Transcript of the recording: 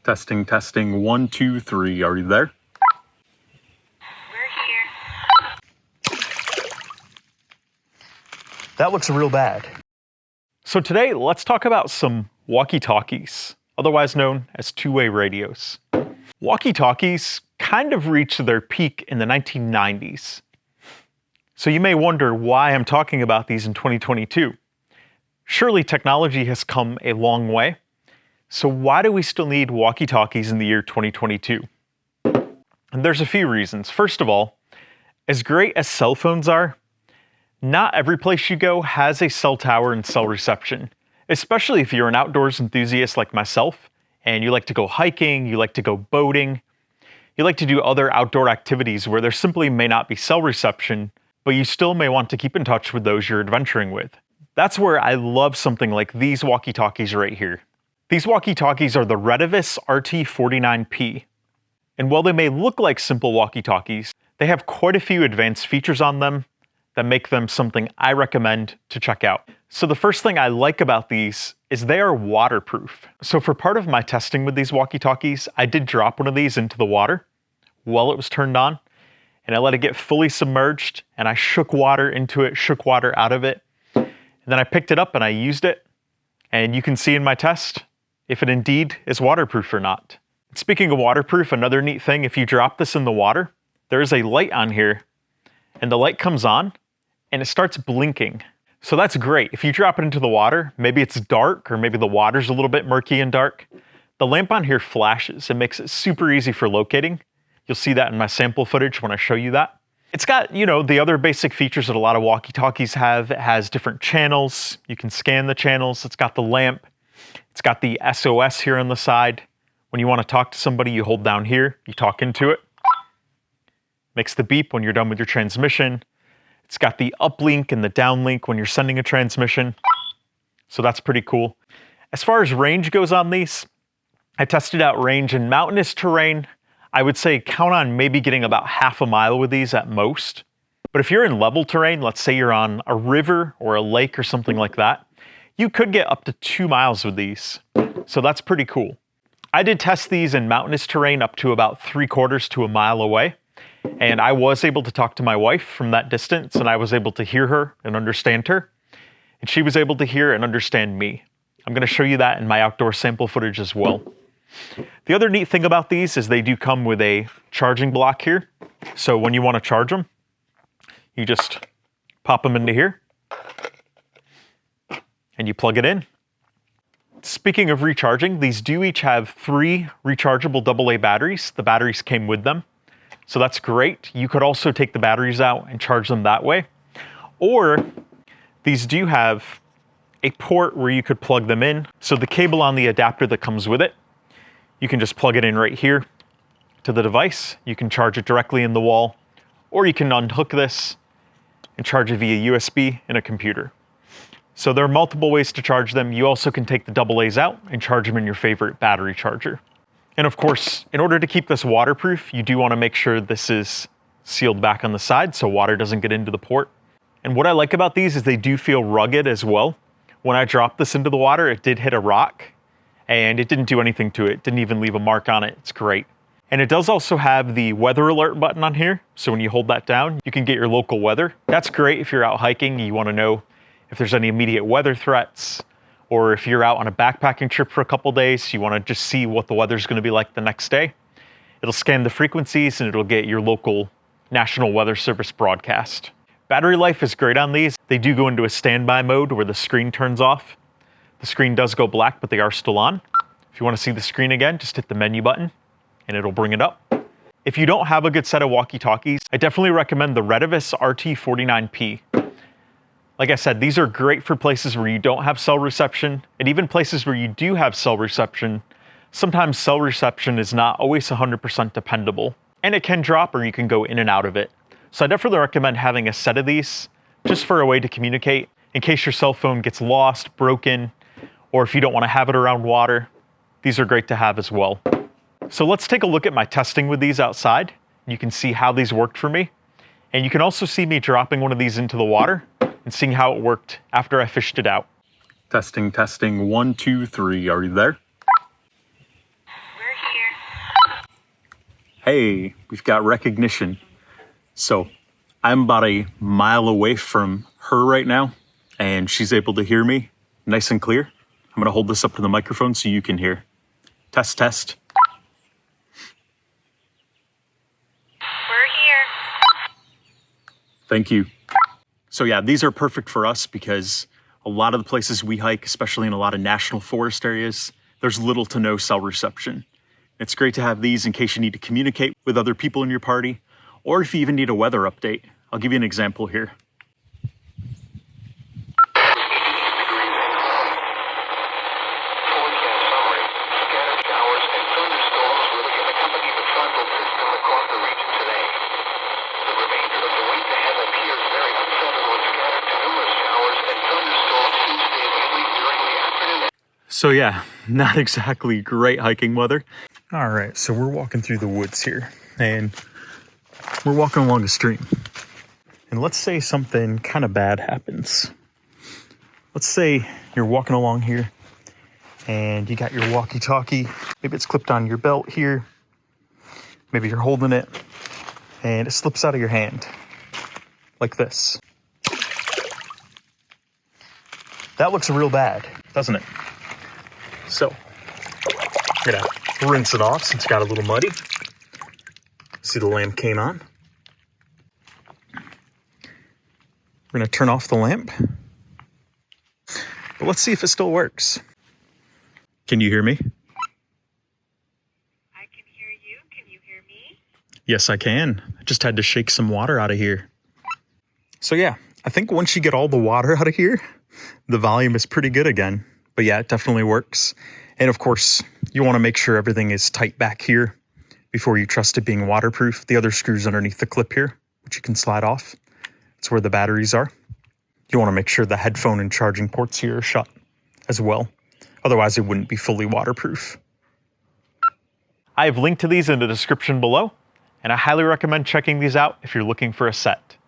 Testing, testing, 1, 2, 3. Are you there? We're here. That looks real bad. So today, let's talk about some walkie-talkies, otherwise known as two-way radios. Walkie-talkies kind of reached their peak in the 1990s. So you may wonder why I'm talking about these in 2022. Surely technology has come a long way. So why do we still need walkie-talkies in the year 2022? And there's a few reasons. First of all, as great as cell phones are, not every place you go has a cell tower and cell reception, especially if you're an outdoors enthusiast like myself, and you like to go hiking, you like to go boating, you like to do other outdoor activities where there simply may not be cell reception, but you still may want to keep in touch with those you're adventuring with. That's where I love something like these walkie-talkies right here. These walkie-talkies are the RETEVIS RT49P. And while they may look like simple walkie-talkies, they have quite a few advanced features on them that make them something I recommend to check out. So the first thing I like about these is they are waterproof. So for part of my testing with these walkie-talkies, I did drop one of these into the water while it was turned on, and I let it get fully submerged, and I shook water into it, shook water out of it, and then I picked it up and I used it, and you can see in my test if it indeed is waterproof or not. Speaking of waterproof, another neat thing, if you drop this in the water, there is a light on here, and the light comes on, and it starts blinking. So that's great. If you drop it into the water, maybe it's dark, or maybe the water's a little bit murky and dark, the lamp on here flashes. It makes it super easy for locating. You'll see that in my sample footage when I show you that. It's got, the other basic features that a lot of walkie-talkies have. It has different channels. You can scan the channels. It's got the lamp. It's got the SOS here on the side. When you want to talk to somebody, you hold down here, you talk into it. Makes the beep when you're done with your transmission. It's got the uplink and the downlink when you're sending a transmission. So that's pretty cool. As far as range goes on these, I tested out range in mountainous terrain. I would say count on maybe getting about half a mile with these at most. But if you're in level terrain, let's say you're on a river or a lake or something like that, you could get up to 2 miles with these. So that's pretty cool. I did test these in mountainous terrain up to about 3/4 to a mile away. And I was able to talk to my wife from that distance, and I was able to hear her and understand her. And she was able to hear and understand me. I'm going to show you that in my outdoor sample footage as well. The other neat thing about these is they do come with a charging block here. So when you want to charge them, you just pop them into here and you plug it in. Speaking of recharging, these do each have 3 rechargeable AA batteries. The batteries came with them. So that's great. You could also take the batteries out and charge them that way. Or these do have a port where you could plug them in. So the cable on the adapter that comes with it, you can just plug it in right here to the device. You can charge it directly in the wall, or you can unhook this and charge it via USB in a computer. So there are multiple ways to charge them. You also can take the AA's out and charge them in your favorite battery charger. And of course, in order to keep this waterproof, you do want to make sure this is sealed back on the side so water doesn't get into the port. And what I like about these is they do feel rugged as well. When I dropped this into the water, it did hit a rock and it didn't do anything to it. Didn't even leave a mark on it. It's great. And it does also have the weather alert button on here. So when you hold that down, you can get your local weather. That's great if you're out hiking, you want to know if there's any immediate weather threats, or if you're out on a backpacking trip for a couple days, you want to just see what the weather's going to be like the next day. It'll scan the frequencies and it'll get your local National Weather Service broadcast. Battery life is great on these. They do go into a standby mode where the screen turns off. The screen does go black, but they are still on. If you want to see the screen again, just hit the menu button and it'll bring it up. If you don't have a good set of walkie-talkies, I definitely recommend the RETEVIS RT49P. Like I said, these are great for places where you don't have cell reception, and even places where you do have cell reception. Sometimes cell reception is not always 100% dependable, and it can drop or you can go in and out of it. So I definitely recommend having a set of these just for a way to communicate in case your cell phone gets lost, broken, or if you don't want to have it around water. These are great to have as well. So let's take a look at my testing with these outside. You can see how these worked for me. And you can also see me dropping one of these into the water and seeing how it worked after I fished it out. Testing, testing, 1, 2, 3. Are you there? We're Hey, we've got recognition. So I'm about a mile away from her right now, and she's able to hear me nice and clear. I'm gonna hold this up to the microphone so you can hear. Test, test. We're here. Thank you. So yeah, these are perfect for us because a lot of the places we hike, especially in a lot of national forest areas, there's little to no cell reception. It's great to have these in case you need to communicate with other people in your party, or if you even need a weather update. I'll give you an example here. So yeah, not exactly great hiking weather. All right, so we're walking through the woods here, and we're walking along a stream. And let's say something kind of bad happens. Let's say you're walking along here, and you got your walkie-talkie. Maybe it's clipped on your belt here. Maybe you're holding it, and it slips out of your hand, like this. That looks real bad, doesn't it? So, I'm gonna rinse it off since it got a little muddy. See, the lamp came on. We're gonna turn off the lamp. But let's see if it still works. Can you hear me? I can hear you. Can you hear me? Yes, I can. I just had to shake some water out of here. So yeah, I think once you get all the water out of here, the volume is pretty good again. But yeah, it definitely works. And of course, you want to make sure everything is tight back here before you trust it being waterproof. The other screws underneath the clip here, which you can slide off. It's where the batteries are. You want to make sure the headphone and charging ports here are shut as well. Otherwise, it wouldn't be fully waterproof. I have linked to these in the description below, and I highly recommend checking these out if you're looking for a set.